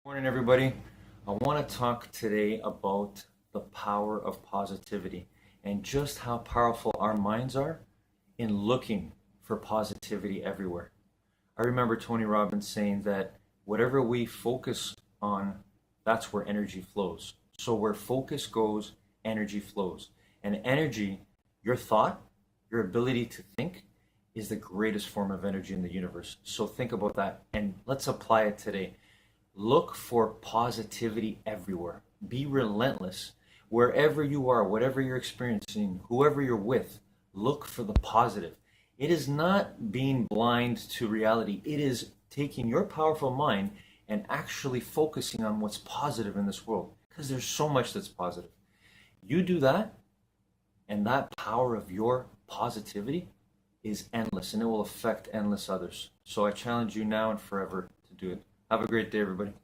Morning, everybody. I want to talk today about the power of positivity and just how powerful our minds are in looking for positivity everywhere. I remember Tony Robbins saying that whatever we focus on, that's where energy flows. So where focus goes, energy flows. And energy, your thought, your ability to think, is the greatest form of energy in the universe. So think about that and let's apply it today. Look for positivity everywhere. Be relentless. Wherever you are, whatever you're experiencing, whoever you're with, look for the positive. It is not being blind to reality. It is taking your powerful mind and actually focusing on what's positive in this world because there's so much that's positive. You do that, and that power of your positivity is endless and it will affect endless others. So I challenge you now and forever to do it. Have a great day, everybody.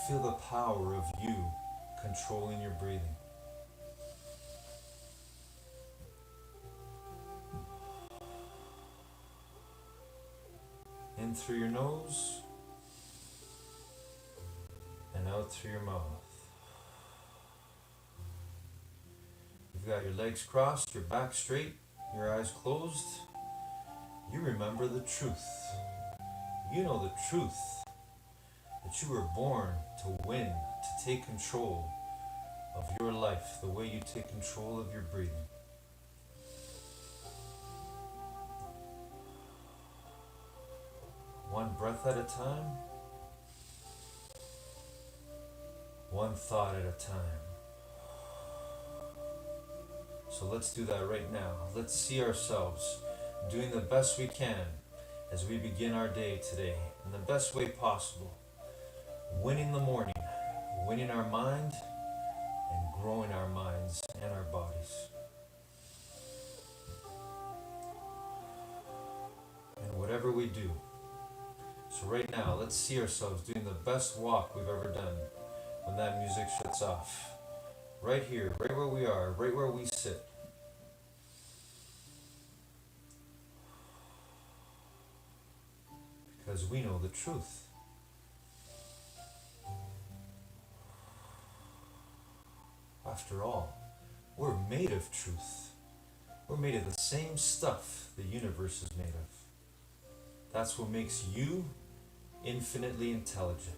Feel the power of you controlling your breathing. In through your nose and out through your mouth. You've got your legs crossed, your back straight, your eyes closed. You remember the truth. You know the truth that you were born to win, to take control of your life the way you take control of your breathing. One breath at a time, one thought at a time. So let's do that right now. Let's see ourselves doing the best we can as we begin our day today in the best way possible. Winning the morning, winning our mind, and growing our minds and our bodies. And whatever we do. So right now, let's see ourselves doing the best walk we've ever done when that music shuts off. Right here, right where we are, right where we sit. Because we know the truth. After all, we're made of truth. We're made of the same stuff the universe is made of. That's what makes you infinitely intelligent.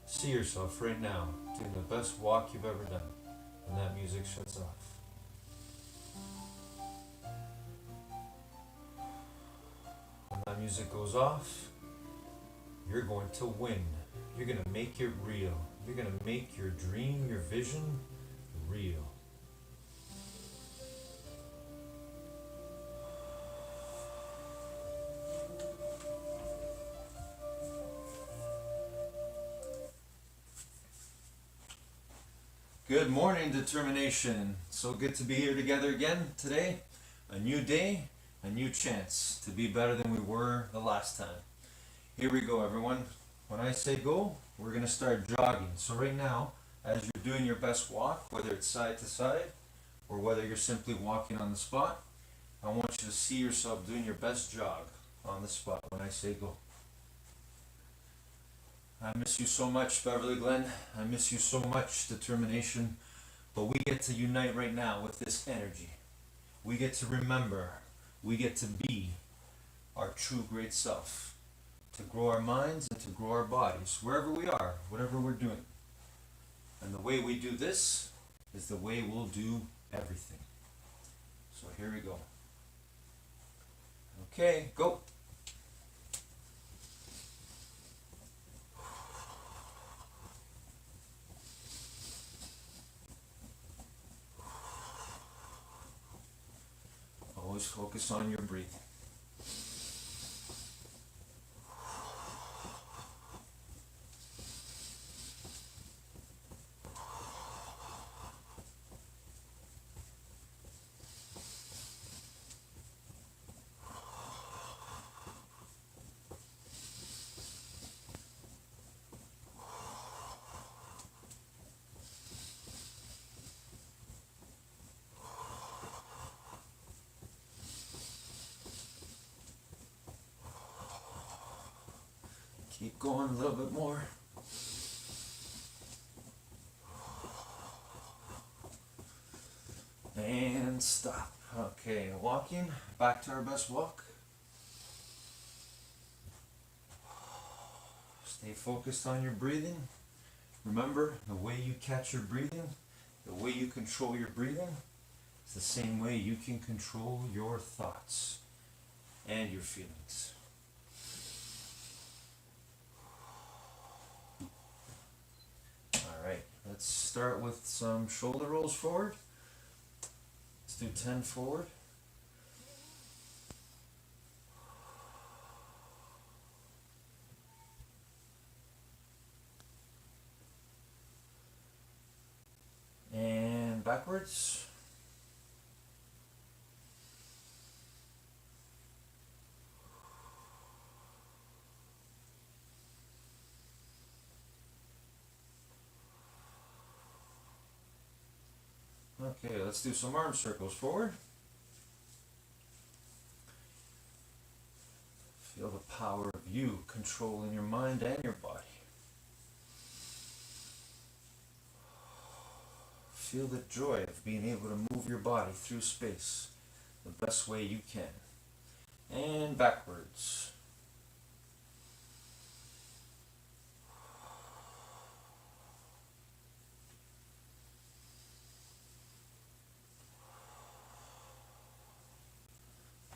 See yourself right now doing the best walk you've ever done when that music shuts off. When that music goes off, you're going to win. You're going to make it real. You're going to make your dream, your vision real. Good morning, determination. So good to be here together again today. A new day, a new chance to be better than we were the last time. Here we go, everyone. When I say go, we're going to start jogging. So right now, as you're doing your best walk, whether it's side to side or whether you're simply walking on the spot, I want you to see yourself doing your best jog on the spot when I say go. I miss you so much, Beverly Glen. I miss you so much, determination. But we get to unite right now with this energy. We get to remember. We get to be our true great self. To grow our minds and to grow our bodies, wherever we are, whatever we're doing. And the way we do this is the way we'll do everything. So here we go. Okay, go. focus on your breathing. Keep going a little bit more. And stop. Okay, walking back to our best walk. Stay focused on your breathing. Remember, the way you catch your breathing, the way you control your breathing, is the same way you can control your thoughts and your feelings. Alright, let's start with some shoulder rolls forward. Let's do 10 forward. And backwards. Okay, let's do some arm circles forward. Feel the power of you controlling your mind and your body. Feel the joy of being able to move your body through space the best way you can. And backwards.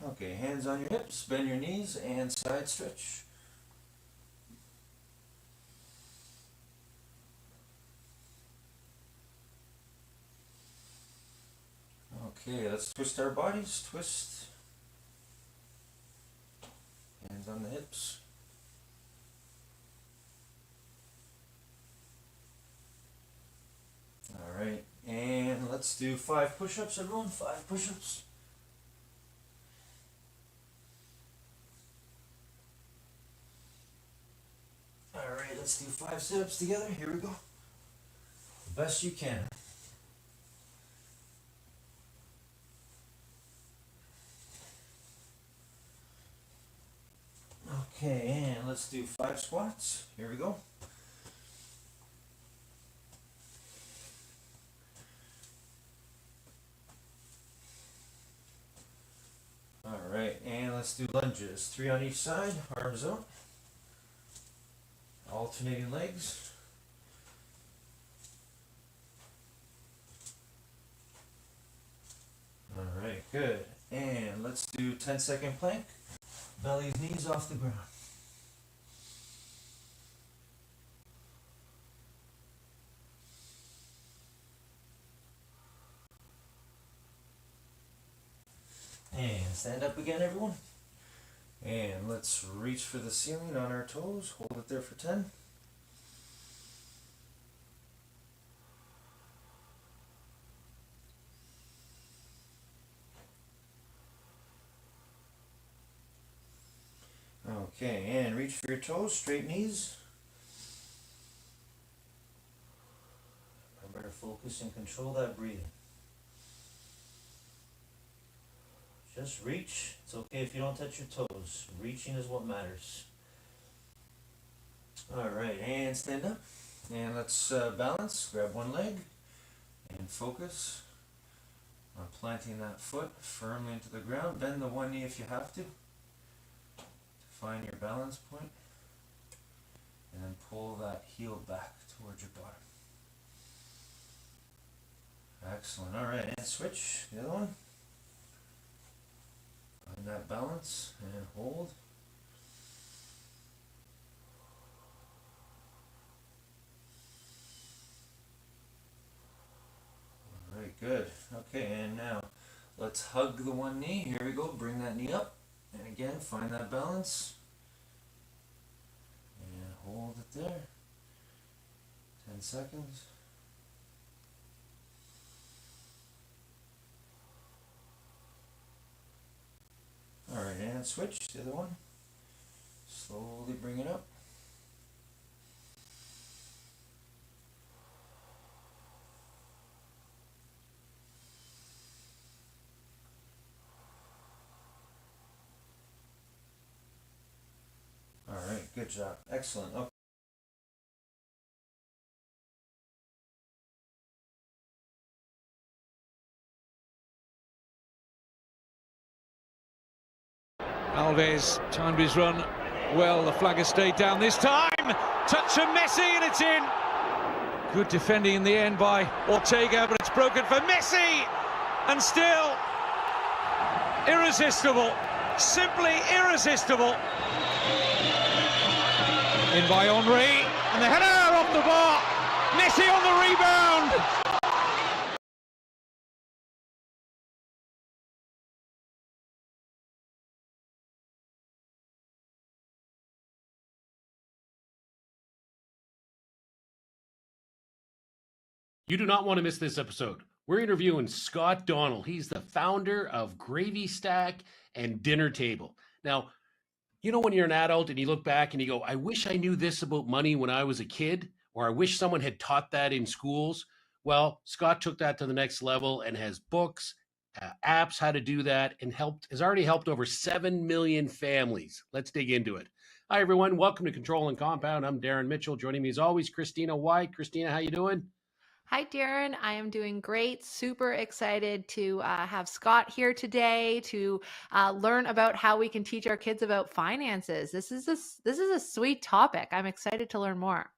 Okay, hands on your hips, bend your knees, and side stretch. Okay, let's twist our bodies. Twist. Hands on the hips. Alright, and let's do 5 push-ups, everyone. 5 push-ups. Alright, let's do 5 sit-ups together. Here we go. The best you can. Okay, and let's do 5 squats. Here we go. Alright, and let's do lunges. 3 on each side, arms out. Alternating legs. Alright, good. And let's do 10-second plank. Belly's knees off the ground. And stand up again, everyone. And let's reach for the ceiling on our toes. Hold it there for 10. Okay, and reach for your toes, straight knees. Remember to focus and control that breathing. Just reach. It's okay if you don't touch your toes. Reaching is what matters. Alright, and stand up. And let's balance. Grab one leg and focus on planting that foot firmly into the ground. Bend the one knee if you have to find your balance point. And then pull that heel back towards your bottom. Excellent. Alright, and switch. The other one. Find that balance and hold. Alright, good. Okay, and now Let's hug the one knee. Here we go. Bring that knee up. And again, find that balance. And hold it there. 10 seconds. Alright, and switch to the other one. Slowly bring it up. Alright, good job. Excellent. Okay. Alves timed his run well. The flag has stayed down this time. Touch from Messi and it's in. Good defending in the end by Ortega, but it's broken for Messi. And still irresistible. Simply irresistible. In by Henry. And the header off the bar. Messi on the rebound. You do not want to miss this episode. We're interviewing Scott Donnell. He's the founder of Gravy Stack and Dinner Table. Now, you know when you're an adult and you look back and you go, I wish I knew this about money when I was a kid, or I wish someone had taught that in schools. Well, Scott took that to the next level and has books, apps, how to do that, and has already helped over 7 million families. Let's dig into it. Hi, everyone. Welcome to Control and Compound. I'm Darren Mitchell. Joining me as always, Christina White. Christina, how you doing? Hi, Darren. I am doing great. Super excited to have Scott here today to learn about how we can teach our kids about finances. This is a sweet topic. I'm excited to learn more.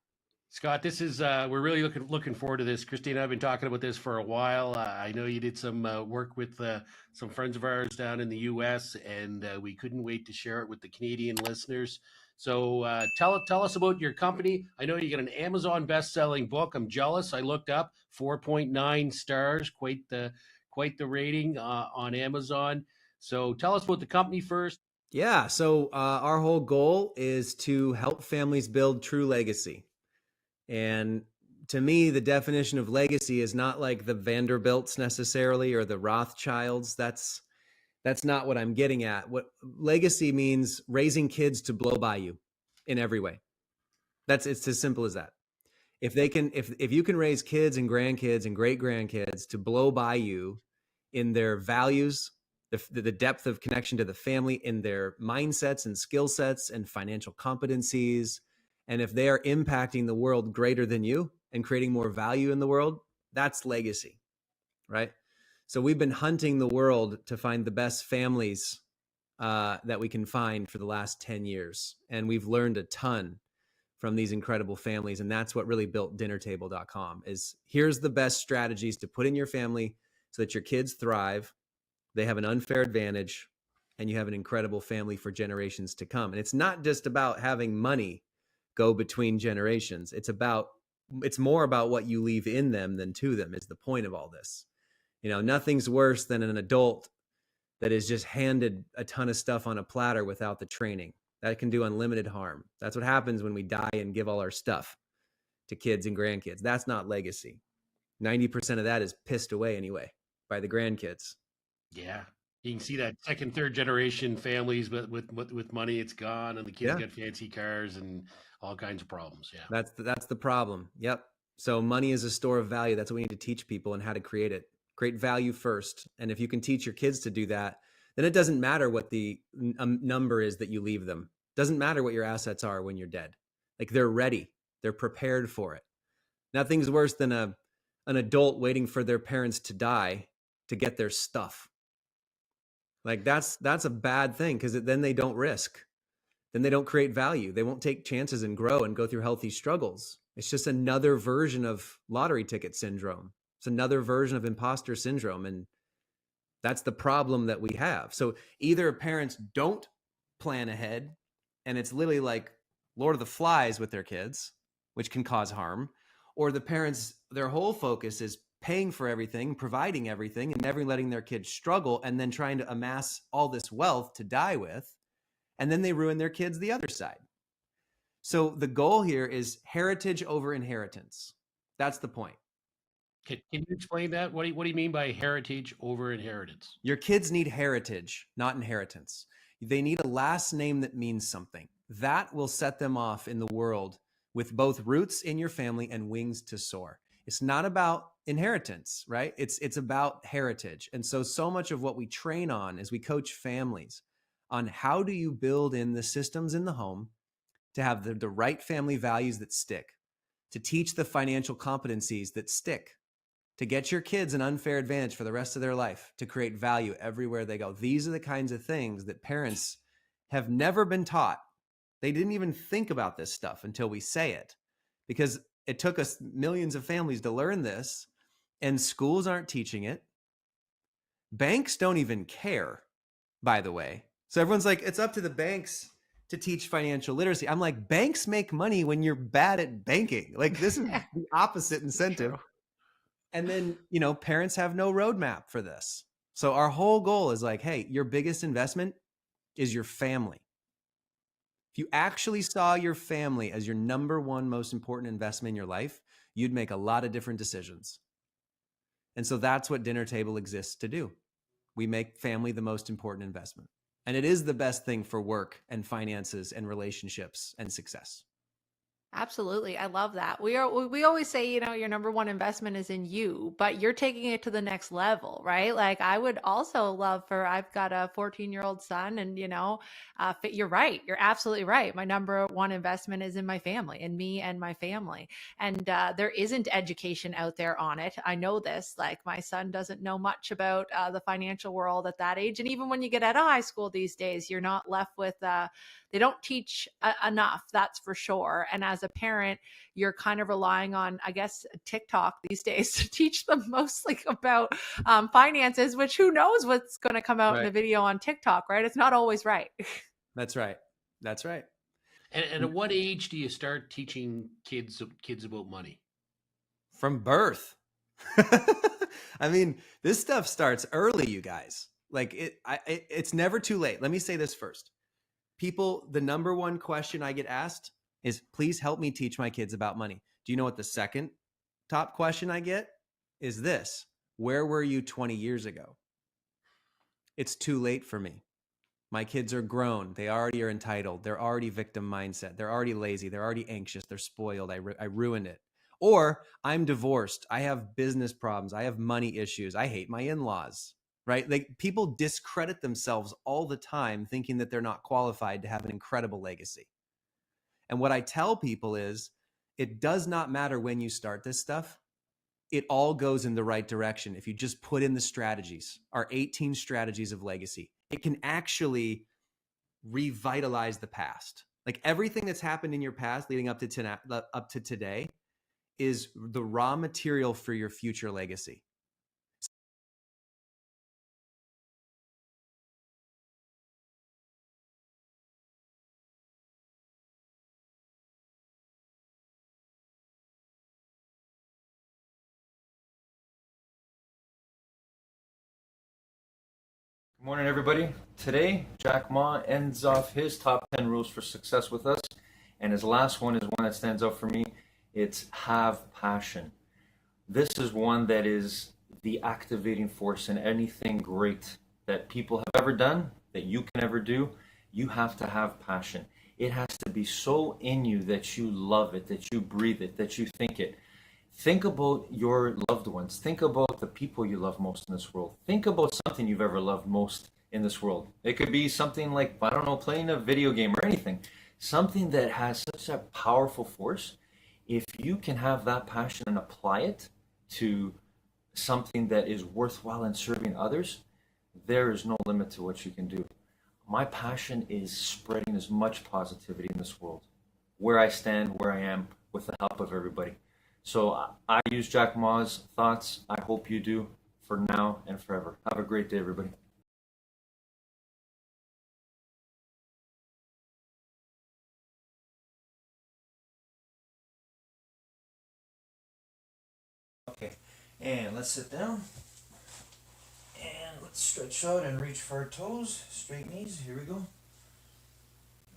Scott, this is we're really looking forward to this. Christina, I've been talking about this for a while. I know you did some work with some friends of ours down in the U.S., and we couldn't wait to share it with the Canadian listeners. So tell us about your company. I know you got an Amazon best-selling book. I'm jealous. I looked up 4.9 stars, quite the rating on Amazon. So tell us about the company first. Yeah. So our whole goal is to help families build true legacy. And to me, the definition of legacy is not like the Vanderbilts necessarily or the Rothschilds. That's not what I'm getting at. What legacy means: raising kids to blow by you in every way. It's as simple as that. If you can raise kids and grandkids and great grandkids to blow by you in their values, the depth of connection to the family, in their mindsets and skill sets and financial competencies, and if they are impacting the world greater than you and creating more value in the world, that's legacy, right? So we've been hunting the world to find the best families that we can find for the last 10 years. And we've learned a ton from these incredible families. And that's what really built dinnertable.com is here's the best strategies to put in your family so that your kids thrive, they have an unfair advantage, and you have an incredible family for generations to come. And it's not just about having money go between generations. It's more about what you leave in them than to them is the point of all this. You know, nothing's worse than an adult that is just handed a ton of stuff on a platter without the training. That can do unlimited harm. That's what happens when we die and give all our stuff to kids and grandkids. That's not legacy. 90% of that is pissed away anyway by the grandkids. Yeah. You can see that second, third generation families with money, it's gone, and the kids get fancy cars and all kinds of problems. Yeah. That's the problem. Yep. So money is a store of value. That's what we need to teach people and how to create it. Create value first. And if you can teach your kids to do that, then it doesn't matter what the number is that you leave them. Doesn't matter what your assets are when you're dead. Like they're ready. They're prepared for it. Nothing's worse than an adult waiting for their parents to die to get their stuff. Like that's a bad thing because then they don't risk. Then they don't create value. They won't take chances and grow and go through healthy struggles. It's just another version of lottery ticket syndrome. It's another version of imposter syndrome. And that's the problem that we have. So either parents don't plan ahead and it's literally like Lord of the Flies with their kids, which can cause harm, or the parents, their whole focus is paying for everything, providing everything, and never letting their kids struggle, and then trying to amass all this wealth to die with. And then they ruin their kids the other side. So the goal here is heritage over inheritance. That's the point. Can you explain that? What do you mean by heritage over inheritance? Your kids need heritage, not inheritance. They need a last name that means something. That will set them off in the world with both roots in your family and wings to soar. It's not about inheritance, right? It's about heritage. And so much of what we train on as we coach families on how do you build in the systems in the home to have the right family values that stick, to teach the financial competencies that stick, to get your kids an unfair advantage for the rest of their life, to create value everywhere they go. These are the kinds of things that parents have never been taught. They didn't even think about this stuff until we say it, because it took us millions of families to learn this, and schools aren't teaching it. Banks don't even care, by the way. So everyone's like, it's up to the banks to teach financial literacy. I'm like, banks make money when you're bad at banking. Like, this is the opposite incentive. True. And then, parents have no roadmap for this. So our whole goal is like, hey, your biggest investment is your family. If you actually saw your family as your number one most important investment in your life, you'd make a lot of different decisions. And so that's what Dinner Table exists to do. We make family the most important investment. And it is the best thing for work and finances and relationships and success. Absolutely. I love that. We always say, your number one investment is in you, but you're taking it to the next level, right? Like I would also I've got a 14-year-old son and, you're right. You're absolutely right. My number one investment is in my family, in me and my family. And there isn't education out there on it. I know this, like my son doesn't know much about the financial world at that age. And even when you get out of high school these days, you're not left with, they don't teach enough, that's for sure. And as a parent, you're kind of relying on, I guess, TikTok these days to teach them mostly about finances, which who knows what's going to come out in a video on TikTok, right? It's not always right. That's right. That's right. And at what age do you start teaching kids about money? From birth. I mean, this stuff starts early, you guys. Like it's never too late. Let me say this first. People, the number one question I get asked is, please help me teach my kids about money. Do you know what the second top question I get is this? Where were you 20 years ago? It's too late for me. My kids are grown. They already are entitled. They're already victim mindset. They're already lazy. They're already anxious. They're spoiled. I ruined it. Or I'm divorced. I have business problems. I have money issues. I hate my in-laws. Right? Like people discredit themselves all the time thinking that they're not qualified to have an incredible legacy. And what I tell people is it does not matter when you start this stuff. It all goes in the right direction. If you just put in the strategies, our 18 strategies of legacy, it can actually revitalize the past. Like everything that's happened in your past leading up to today is the raw material for your future legacy. Good morning, everybody. Today, Jack Ma ends off his top 10 rules for success with us. And his last one is one that stands out for me. It's have passion. This is one that is the activating force in anything great that people have ever done, that you can ever do. You have to have passion. It has to be so in you that you love it, that you breathe it, that you think it. Think about your loved ones. Think about the people you love most in this world. Think about something you've ever loved most in this world. It could be something like, I don't know, playing a video game or anything. Something that has such a powerful force. If you can have that passion and apply it to something that is worthwhile in serving others, there is no limit to what you can do. My passion is spreading as much positivity in this world, where I stand, where I am, with the help of everybody. So I use Jack Ma's thoughts. I hope you do, for now and forever. Have a great day, everybody. Okay. And let's sit down. And let's stretch out and reach for our toes. Straight knees. Here we go.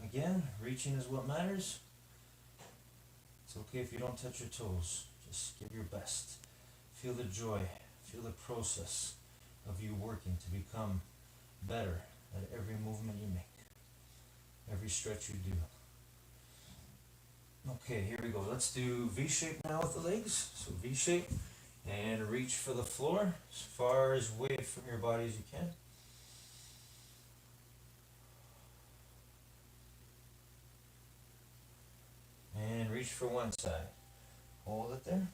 Again, reaching is what matters. It's okay if you don't touch your toes. Just give your best. Feel the joy. Feel the process of you working to become better at every movement you make. Every stretch you do. Okay, here we go. Let's do V-shape now with the legs. So V-shape. And reach for the floor as far as away from your body as you can. And reach for one side. Hold it there.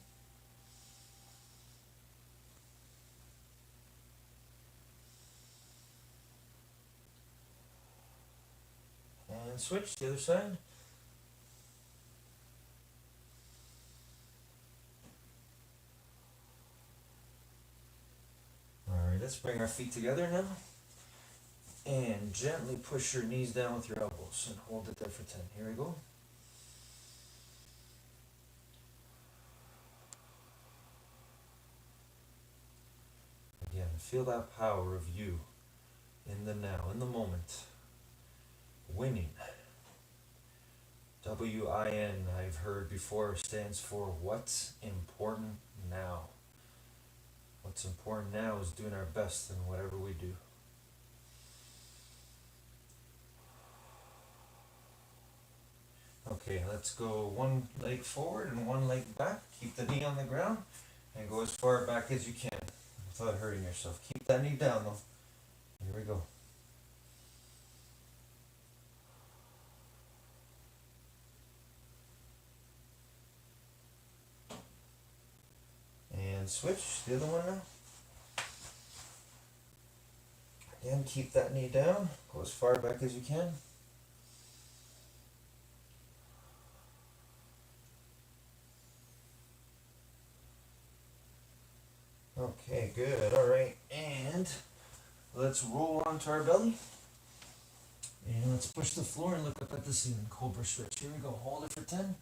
And switch to the other side. Alright, let's bring our feet together now. And gently push your knees down with your elbows and hold it there for 10. Here we go. Again, feel that power of you in the now, in the moment. Winning. W-I-N, I've heard before, stands for what's important now. What's important now is doing our best in whatever we do. Okay, let's go one leg forward and one leg back. Keep the knee on the ground and go as far back as you can without hurting yourself. Keep that knee down though. Here we go. And switch, the other one now. Again, keep that knee down. Go as far back as you can. Okay, good. All right, and let's roll onto our belly. And let's push the floor and look up at the ceiling. Cobra stretch. Here we go. Hold it for 10.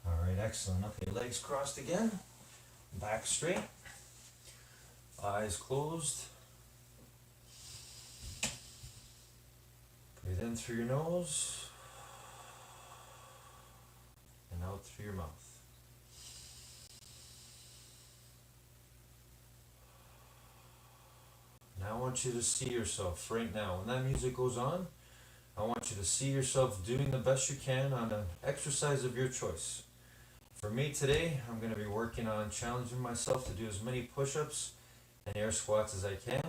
All right, excellent. Okay, legs crossed again. Back straight. Eyes closed. Breathe in through your nose and out through your mouth. Now I want you to see yourself right now. When that music goes on, I want you to see yourself doing the best you can on an exercise of your choice. For me today, I'm going to be working on challenging myself to do as many push-ups and air squats as I can.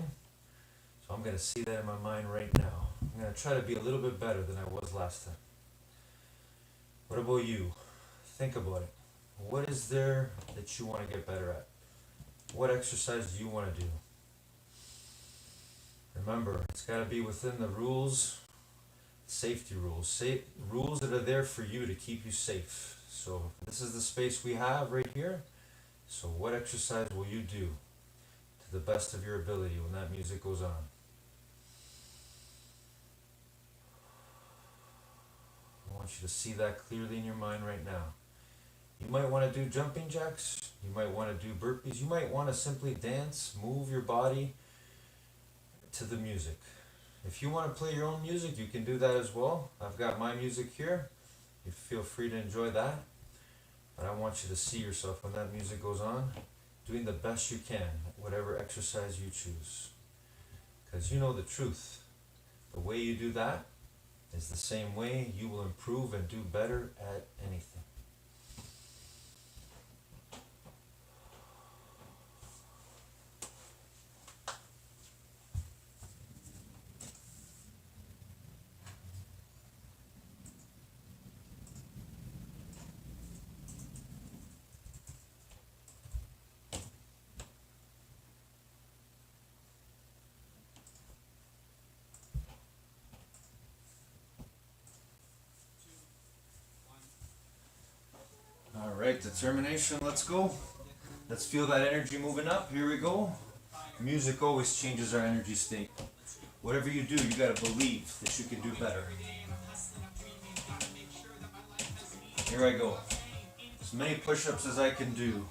So I'm going to see that in my mind right now. I'm going to try to be a little bit better than I was last time. What about you? Think about it. What is there that you want to get better at? What exercise do you want to do? Remember, it's got to be within the rules, safety rules, rules that are there for you to keep you safe. So this is the space we have right here. So what exercise will you do to the best of your ability when that music goes on? I want you to see that clearly in your mind right now. You might want to do jumping jacks. You might want to do burpees. You might want to simply dance, move your body to the music. If you want to play your own music, you can do that as well. I've got my music here. You feel free to enjoy that. But I want you to see yourself when that music goes on, doing the best you can at whatever exercise you choose. Because you know the truth. The way you do that is the same way you will improve and do better at anything. Alright, determination, let's go. Let's feel that energy moving up. Here we go. Music always changes our energy state. Whatever you do, you gotta believe that you can do better. Here I go. As many push-ups as I can do.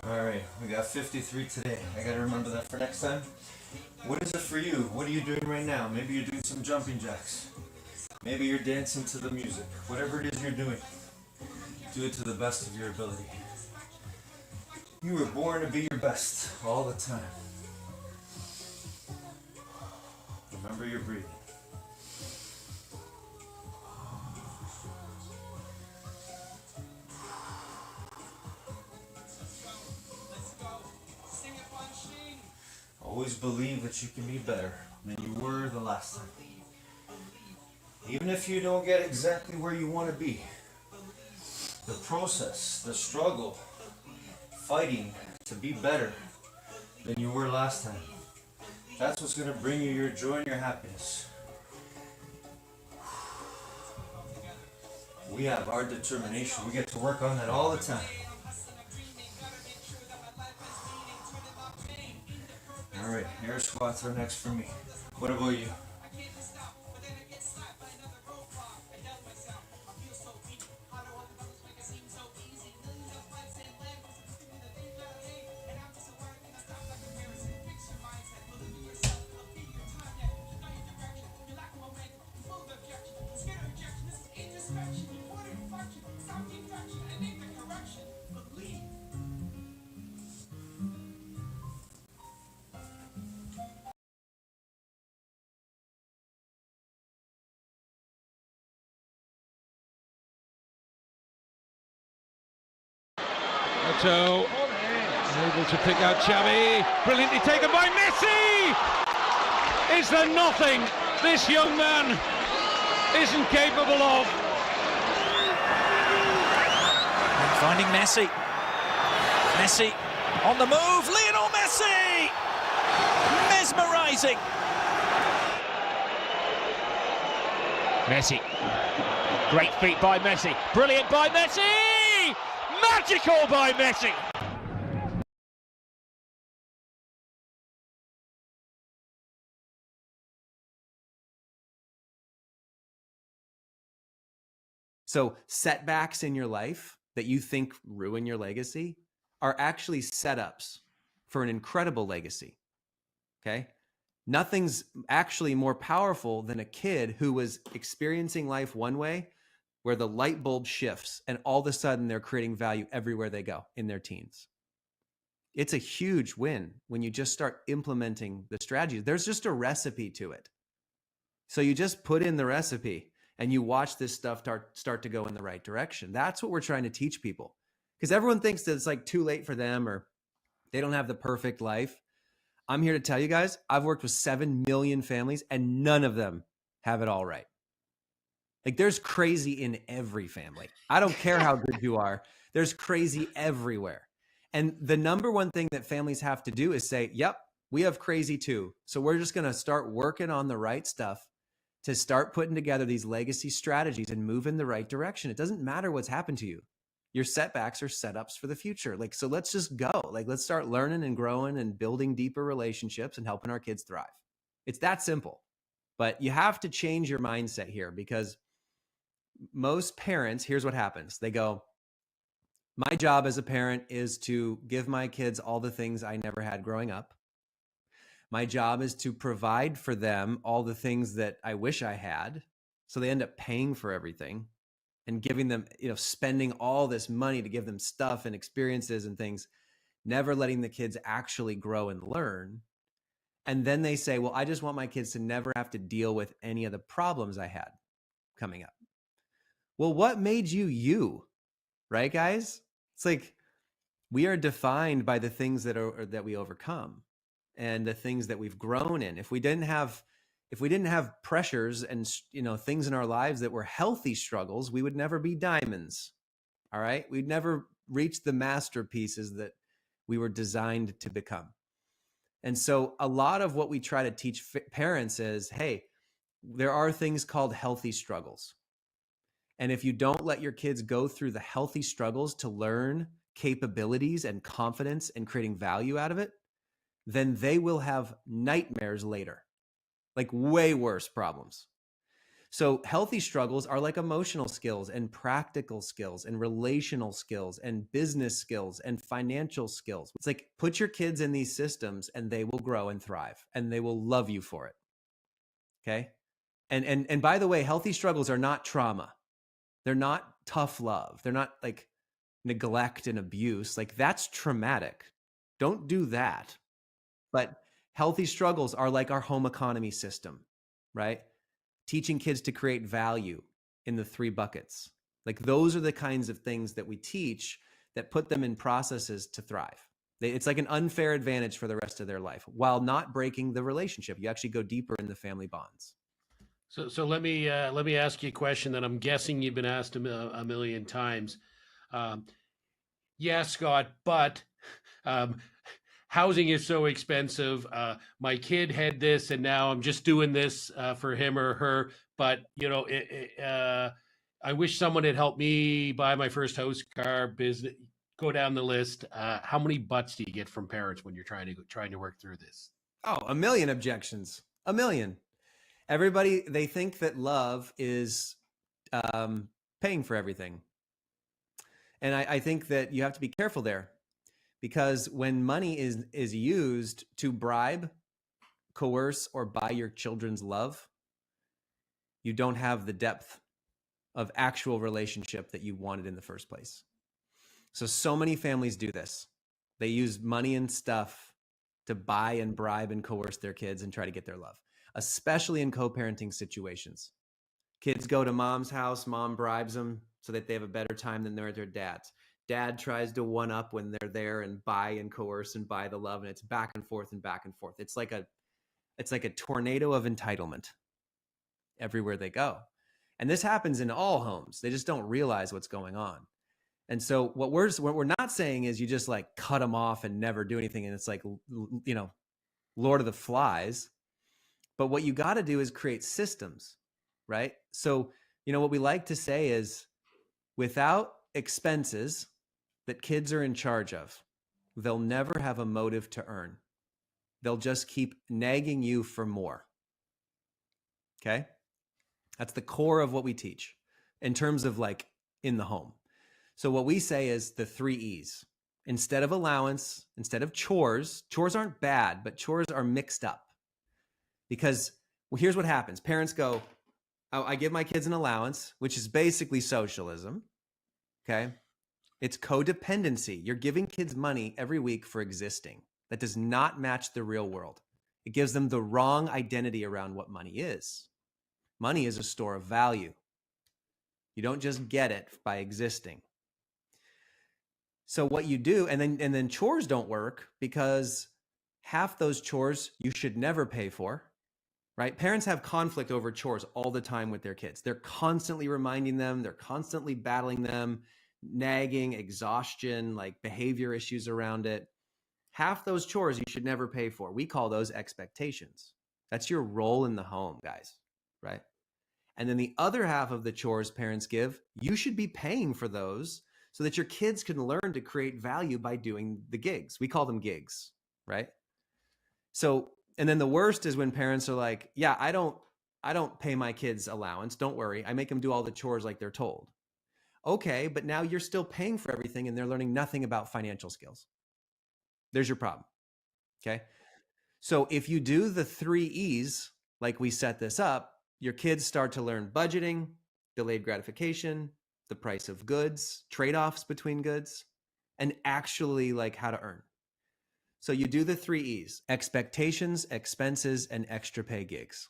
Alright, we got 53 today. I gotta remember that for next time. What is it for you? What are you doing right now? Maybe you're doing some jumping jacks. Maybe you're dancing to the music. Whatever it is you're doing, do it to the best of your ability. You were born to be your best all the time. Remember your breathing. Always believe that you can be better than you were the last time. Even if you don't get exactly where you want to be, the process, the struggle, fighting to be better than you were last time, that's what's going to bring you your joy and your happiness. We have our determination. We get to work on that all the time. Alright, air squats are next for me. What about you? Otto able to pick out Xavi. Brilliantly taken by Messi! Is there nothing this young man isn't capable of? And finding Messi. Messi on the move. Lionel Messi! Mesmerising. Messi. Great feat by Messi. Brilliant by Messi! Magical by Messi! So setbacks in your life that you think ruin your legacy are actually setups for an incredible legacy. Okay? Nothing's actually more powerful than a kid who was experiencing life one way, where the light bulb shifts and all of a sudden they're creating value everywhere they go in their teens. It's a huge win when you just start implementing the strategies. There's just a recipe to it. So you just put in the recipe and you watch this stuff start to go in the right direction. That's what we're trying to teach people, because everyone thinks that it's like too late for them or they don't have the perfect life. I'm here to tell you guys, I've worked with 7 million families and none of them have it all right. Like, there's crazy in every family. I don't care how good you are. There's crazy everywhere. And the number one thing that families have to do is say, yep, we have crazy too. So we're just going to start working on the right stuff to start putting together these legacy strategies and move in the right direction. It doesn't matter what's happened to you. Your setbacks are setups for the future. Like, so let's just go. Like, let's start learning and growing and building deeper relationships and helping our kids thrive. It's that simple. But you have to change your mindset here, because most parents, here's what happens. They go, my job as a parent is to give my kids all the things I never had growing up. My job is to provide for them all the things that I wish I had. So they end up paying for everything and giving them, spending all this money to give them stuff and experiences and things, never letting the kids actually grow and learn. And then they say, well, I just want my kids to never have to deal with any of the problems I had coming up. Well, what made you you? Right, guys? It's like we are defined by the things that we overcome and the things that we've grown in. If we didn't have pressures and things in our lives that were healthy struggles, we would never be diamonds. All right? We'd never reach the masterpieces that we were designed to become. And so a lot of what we try to teach parents is, hey, there are things called healthy struggles. And if you don't let your kids go through the healthy struggles to learn capabilities and confidence and creating value out of it, then they will have nightmares later, like way worse problems. So healthy struggles are like emotional skills and practical skills and relational skills and business skills and financial skills. It's like put your kids in these systems and they will grow and thrive and they will love you for it. Okay? And by the way, healthy struggles are not trauma. They're not tough love. They're not like neglect and abuse. Like that's traumatic. Don't do that. But healthy struggles are like our home economy system, right? Teaching kids to create value in the 3 buckets. Like those are the kinds of things that we teach that put them in processes to thrive. It's like an unfair advantage for the rest of their life while not breaking the relationship. You actually go deeper in the family bonds. So let me ask you a question that I'm guessing you've been asked a million times. Yeah, Scott, but housing is so expensive. My kid had this, and now I'm just doing this for him or her. But I wish someone had helped me buy my first house, car, business. Go down the list. How many butts do you get from parents when you're trying to work through this? Oh, a million objections. A million. Everybody, they think that love is paying for everything. And I think that you have to be careful there because when money is used to bribe, coerce, or buy your children's love, you don't have the depth of actual relationship that you wanted in the first place. So many families do this. They use money and stuff to buy and bribe and coerce their kids and try to get their love, especially in co-parenting situations. Kids go to mom's house, mom bribes them so that they have a better time than they're at their dad's. Dad tries to one up when they're there and buy and coerce and buy the love, and it's back and forth and back and forth. It's like a tornado of entitlement everywhere they go. And this happens in all homes. They just don't realize what's going on. And so what we're not saying is you just like cut them off and never do anything. And it's like, Lord of the Flies. But what you got to do is create systems, right? So, what we like to say is without expenses that kids are in charge of, they'll never have a motive to earn. They'll just keep nagging you for more. Okay? That's the core of what we teach in terms of like in the home. So what we say is the 3 E's. Instead of allowance, instead of chores aren't bad, but chores are mixed up. Because here's what happens. Parents go, oh, I give my kids an allowance, which is basically socialism. Okay? It's codependency. You're giving kids money every week for existing. That does not match the real world. It gives them the wrong identity around what money is. Money is a store of value. You don't just get it by existing. So what you do, and then chores don't work because half those chores you should never pay for, right? Parents have conflict over chores all the time with their kids. They're constantly reminding them, they're constantly battling them, nagging, exhaustion, like behavior issues around it. Half those chores you should never pay for. We call those expectations. That's your role in the home, guys, right? And then the other half of the chores parents give, you should be paying for those so that your kids can learn to create value by doing the gigs. We call them gigs, right? So, and then the worst is when parents are like, yeah, I don't pay my kids allowance. Don't worry. I make them do all the chores like they're told. Okay, but now you're still paying for everything and they're learning nothing about financial skills. There's your problem. Okay. So if you do the 3 E's, like we set this up, your kids start to learn budgeting, delayed gratification, the price of goods, trade-offs between goods, and actually like how to earn. So you do the 3 E's: expectations, expenses, and extra pay gigs.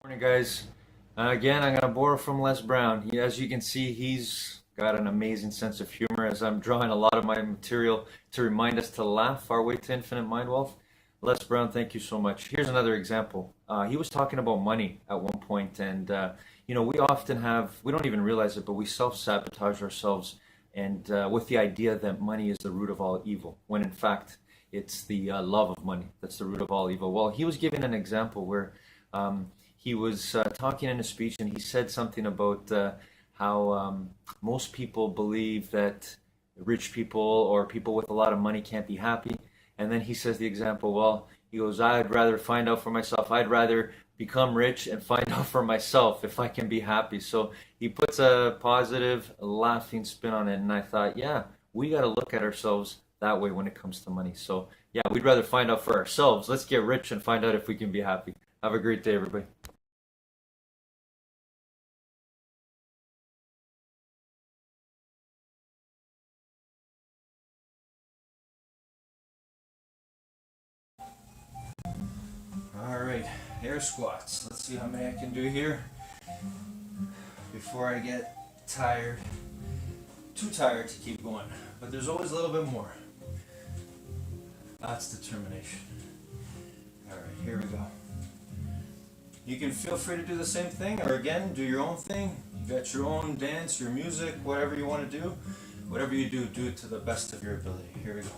Morning, guys. Again, I'm going to borrow from Les Brown. As you can see, he's got an amazing sense of humor as I'm drawing a lot of my material to remind us to laugh our way to infinite mind wealth. Les Brown, thank you so much. Here's another example. He was talking about money at one point, and we often we don't even realize it, but we self-sabotage ourselves and with the idea that money is the root of all evil, when in fact it's the love of money that's the root of all evil. Well, he was giving an example where he was talking in a speech, and he said something about how most people believe that rich people or people with a lot of money can't be happy. And then he says the example, well, he goes, I'd rather find out for myself. I'd rather become rich and find out for myself if I can be happy. So he puts a positive, laughing spin on it. And I thought, yeah, we got to look at ourselves that way when it comes to money. So yeah, we'd rather find out for ourselves. Let's get rich and find out if we can be happy. Have a great day, everybody. All right, air squats. Let's see how many I can do here before I get tired. Too tired to keep going, but there's always a little bit more. That's determination. All right, here we go. You can feel free to do the same thing, or again, do your own thing. You got your own dance, your music, whatever you want to do. Whatever you do, do it to the best of your ability. Here we go.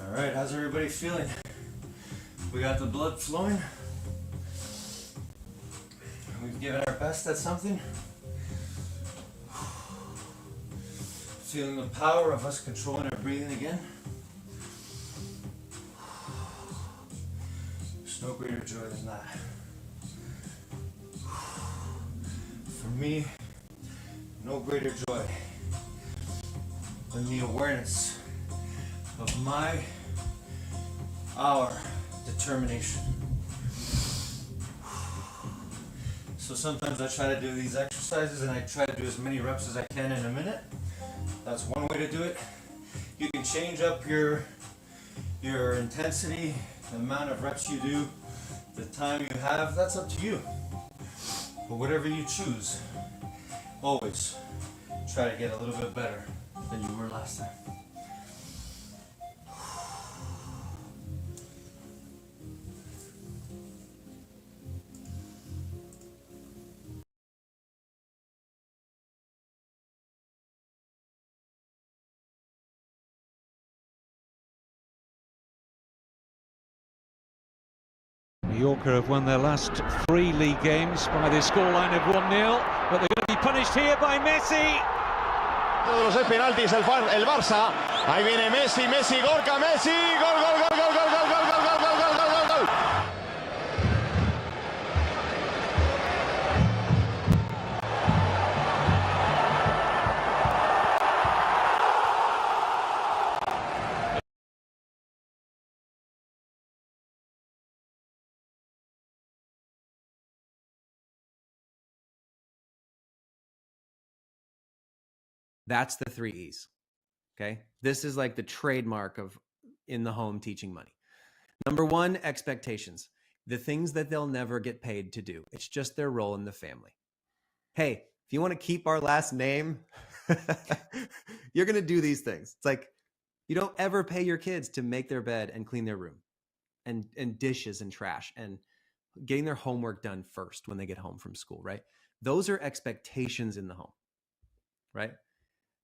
All right, how's everybody feeling? We got the blood flowing. We've given our best at something. Feeling the power of us controlling our breathing again. There's no greater joy than that. For me, no greater joy than the awareness of our determination. So sometimes I try to do these exercises and I try to do as many reps as I can in a minute. That's one way to do it. You can change up your intensity, the amount of reps you do, the time you have, that's up to you. But whatever you choose, always try to get a little bit better than you were last time. Mallorca have won their last 3 league games by the scoreline of 1-0, but they're going to be punished here by Messi. Todos los penaltis el Barça. Ahí viene Messi, Gorka, Messi, gol, gol, gol, gol, gol, gol, gol, gol, gol, gol, gol, gol, gol. That's the 3 E's. Okay. This is like the trademark of in the home teaching money. Number 1, expectations. The things that they'll never get paid to do. It's just their role in the family. Hey, if you want to keep our last name, you're going to do these things. It's like you don't ever pay your kids to make their bed and clean their room and dishes and trash and getting their homework done first when they get home from school, right? Those are expectations in the home, right?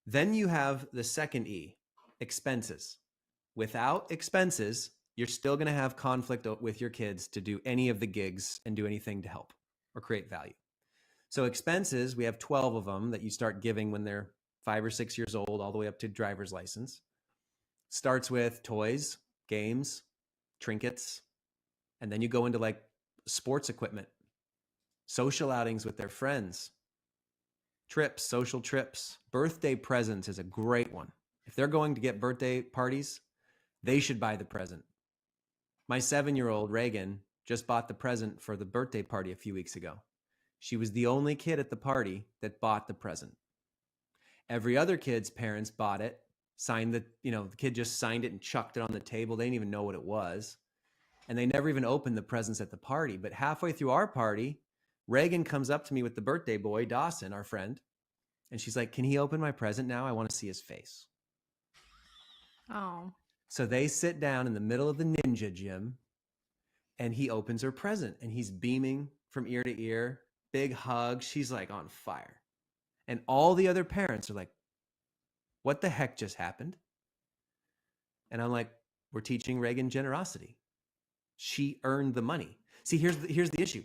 Then you have the second E, expenses. Without expenses, you're still going to have conflict with your kids to do any of the gigs and do anything to help or create value. So expenses, we have 12 of them that you start giving when they're 5 or 6 years old, all the way up to driver's license. Starts with toys, games, trinkets, and then you go into like sports equipment, social outings with their friends, trips, social trips. Birthday presents is a great one. If they're going to get birthday parties, they should buy the present. My 7-year-old Reagan just bought the present for the birthday party a few weeks ago. She was the only kid at the party that bought the present. Every other kid's parents bought it, signed the kid just signed it and chucked it on the table. They didn't even know what it was. And they never even opened the presents at the party. But halfway through our party, Reagan comes up to me with the birthday boy, Dawson, our friend. And she's like, "Can he open my present now? I want to see his face." Oh. So they sit down in the middle of the ninja gym and he opens her present and he's beaming from ear to ear, big hug. She's like on fire. And all the other parents are like, "What the heck just happened?" And I'm like, "We're teaching Reagan generosity. She earned the money." See, here's the issue.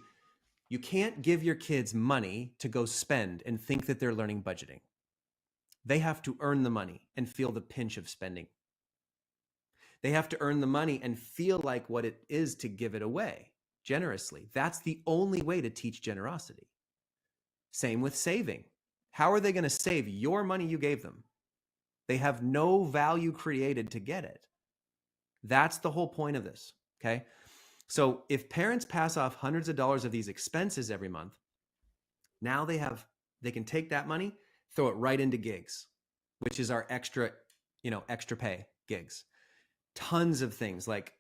You can't give your kids money to go spend and think that they're learning budgeting. They have to earn the money and feel the pinch of spending. They have to earn the money and feel like what it is to give it away generously. That's the only way to teach generosity. Same with saving. How are they going to save your money you gave them? They have no value created to get it. That's the whole point of this, okay? So if parents pass off hundreds of dollars of these expenses every month, now they can take that money, throw it right into gigs, which is our extra pay gigs. Tons of things, like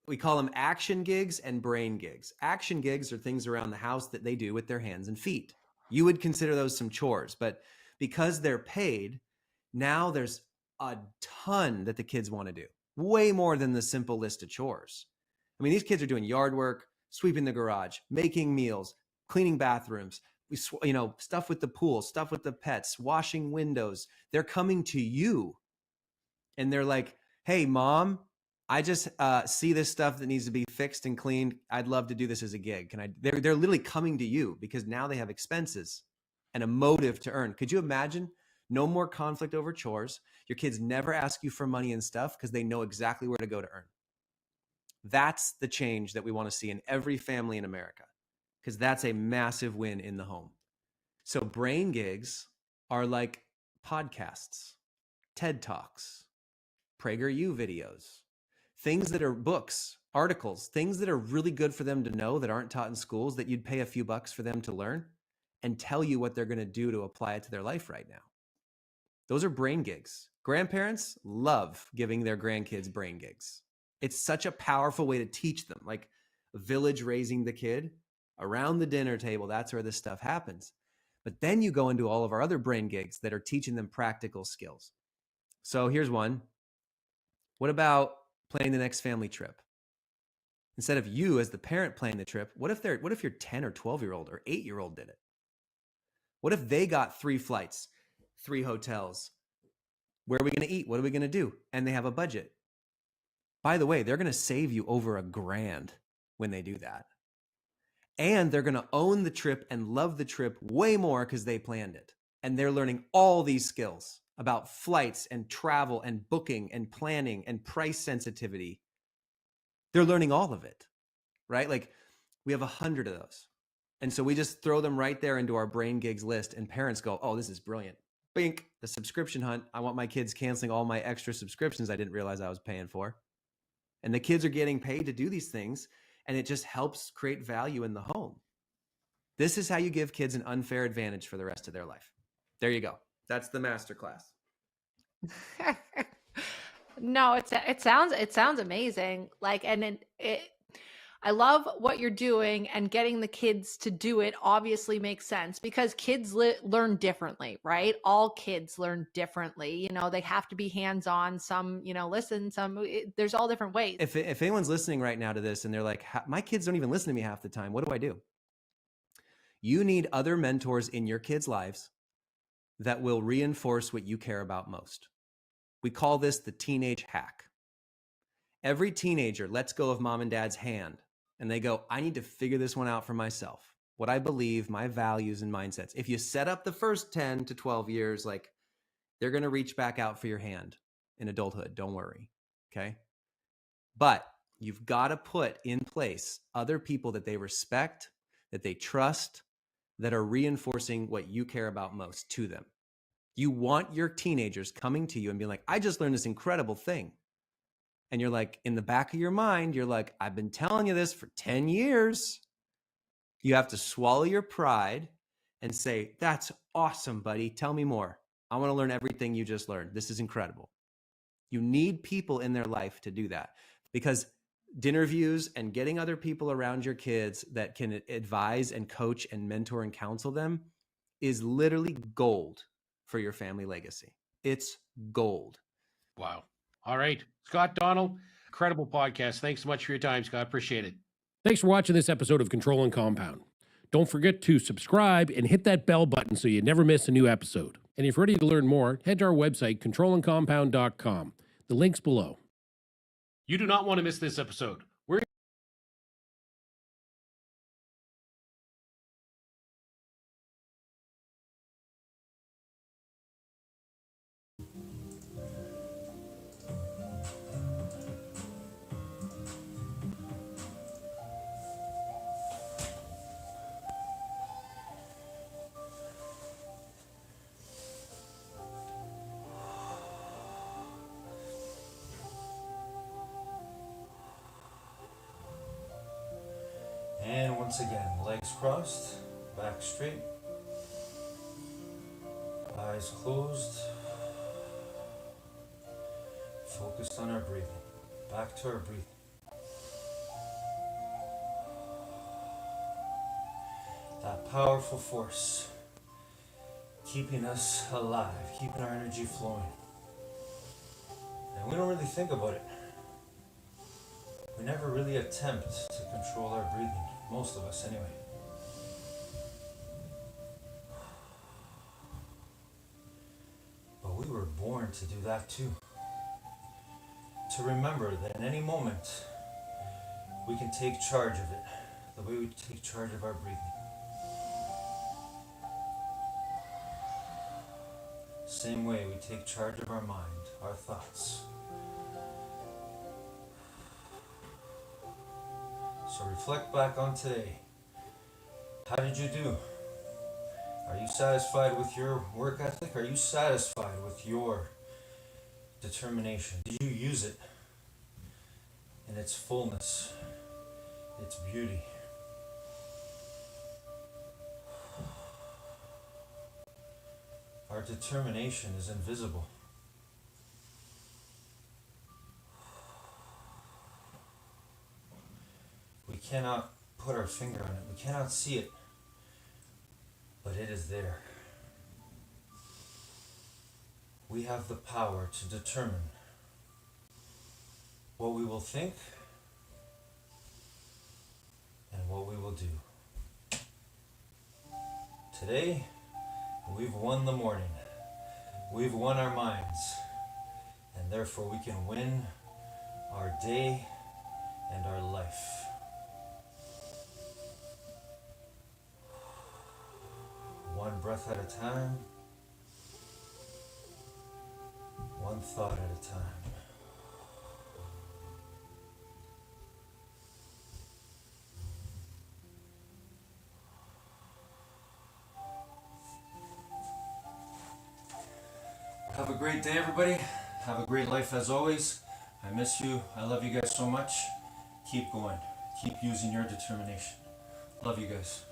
we call them action gigs and brain gigs. Action gigs are things around the house that they do with their hands and feet. You would consider those some chores, but because they're paid, now there's a ton that the kids want to do, way more than the simple list of chores. I mean, these kids are doing yard work, sweeping the garage, making meals, cleaning bathrooms, stuff with the pool, stuff with the pets, washing windows. They're coming to you and they're like, "Hey, Mom, I just see this stuff that needs to be fixed and cleaned. I'd love to do this as a gig. Can I?" They're literally coming to you because now they have expenses and a motive to earn. Could you imagine? No more conflict over chores. Your kids never ask you for money and stuff because they know exactly where to go to earn. That's the change that we want to see in every family in America, because that's a massive win in the home. So brain gigs are like podcasts, TED Talks, PragerU videos, things that are books, articles, things that are really good for them to know that aren't taught in schools that you'd pay a few bucks for them to learn and tell you what they're going to do to apply it to their life right now. Those are brain gigs. Grandparents love giving their grandkids brain gigs. It's such a powerful way to teach them, like a village raising the kid around the dinner table. That's where this stuff happens. But then you go into all of our other brain gigs that are teaching them practical skills. So here's one. What about planning the next family trip? Instead of you as the parent planning the trip, what if your 10 or 12-year-old or 8-year-old did it? What if they got 3 flights, 3 hotels? Where are we going to eat? What are we going to do? And they have a budget. By the way, they're going to save you over $1,000 when they do that. And they're going to own the trip and love the trip way more because they planned it. And they're learning all these skills about flights and travel and booking and planning and price sensitivity. They're learning all of it, right? Like we have 100 of those. And so we just throw them right there into our brain gigs list, and parents go, oh, this is brilliant. Bink, the subscription hunt. I want my kids canceling all my extra subscriptions I didn't realize I was paying for. And the kids are getting paid to do these things, and it just helps create value in the home. This is how you give kids an unfair advantage for the rest of their life. There you go. That's the masterclass. No, it sounds amazing. Like, and I love what you're doing, and getting the kids to do it obviously makes sense because kids learn differently, right? All kids learn differently. You know, they have to be hands-on. Some, you know, listen, there's all different ways. If anyone's listening right now to this and they're like, my kids don't even listen to me half the time, what do I do? You need other mentors in your kids' lives that will reinforce what you care about most. We call this the teenage hack. Every teenager lets go of mom and dad's hand and they go, I need to figure this one out for myself. What I believe, my values and mindsets. If you set up the first 10 to 12 years, like they're going to reach back out for your hand in adulthood. Don't worry. Okay. But you've got to put in place other people that they respect, that they trust, that are reinforcing what you care about most to them. You want your teenagers coming to you and being like, I just learned this incredible thing. And you're like, in the back of your mind, you're like, I've been telling you this for 10 years. You have to swallow your pride and say, that's awesome, buddy. Tell me more. I want to learn everything you just learned. This is incredible. You need people in their life to do that, because dinner views and getting other people around your kids that can advise and coach and mentor and counsel them is literally gold for your family legacy. It's gold. Wow. All right. Scott Donnell, incredible podcast. Thanks so much for your time, Scott. Appreciate it. Thanks for watching this episode of Control and Compound. Don't forget to subscribe and hit that bell button so you never miss a new episode. And if you're ready to learn more, head to our website, controlandcompound.com. The link's below. You do not want to miss this episode. We're And once again, legs crossed, back straight, eyes closed, focused on our breathing, back to our breathing. That powerful force keeping us alive, keeping our energy flowing. And we don't really think about it. We never really attempt to control our breathing, most of us anyway. But we were born to do that too. To remember that in any moment, we can take charge of it, the way we take charge of our breathing. Same way we take charge of our mind, our thoughts. So reflect back on today. How did you do? Are you satisfied with your work ethic? Are you satisfied with your determination? Did you use it in its fullness, its beauty? Our determination is invisible. We cannot put our finger on it. We cannot see it. But it is there. We have the power to determine what we will think and what we will do. Today, we've won the morning. We've won our minds. And therefore we can win our day and our life. breath at a time. One thought at a time. Have a great day, everybody. Have a great life as always. I miss you. I love you guys so much. Keep going. Keep using your determination. Love you guys.